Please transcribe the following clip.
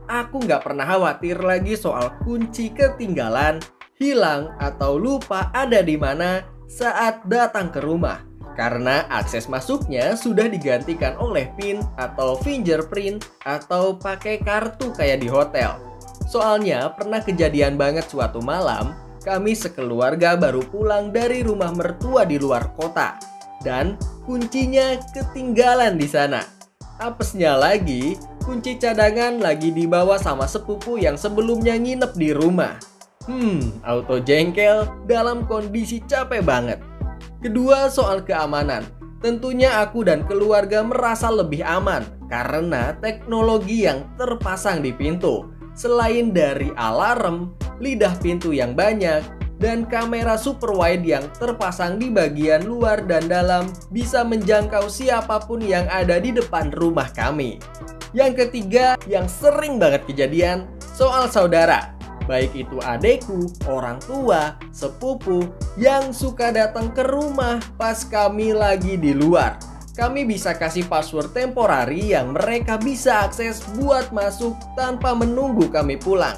aku nggak pernah khawatir lagi soal kunci ketinggalan, hilang, atau lupa ada di mana saat datang ke rumah. Karena akses masuknya sudah digantikan oleh PIN atau fingerprint atau pakai kartu kayak di hotel. Soalnya pernah kejadian banget suatu malam, kami sekeluarga baru pulang dari rumah mertua di luar kota. Dan kuncinya ketinggalan di sana. Apesnya lagi, kunci cadangan lagi dibawa sama sepupu yang sebelumnya nginep di rumah. Auto jengkel dalam kondisi capek banget. Kedua, soal keamanan. Tentunya aku dan keluarga merasa lebih aman karena teknologi yang terpasang di pintu. Selain dari alarm, lidah pintu yang banyak, dan kamera super wide yang terpasang di bagian luar dan dalam bisa menjangkau siapapun yang ada di depan rumah kami. Yang ketiga, yang sering banget kejadian, soal saudara. Baik itu adekku, orang tua, sepupu yang suka datang ke rumah pas kami lagi di luar. Kami bisa kasih password temporari yang mereka bisa akses buat masuk tanpa menunggu kami pulang.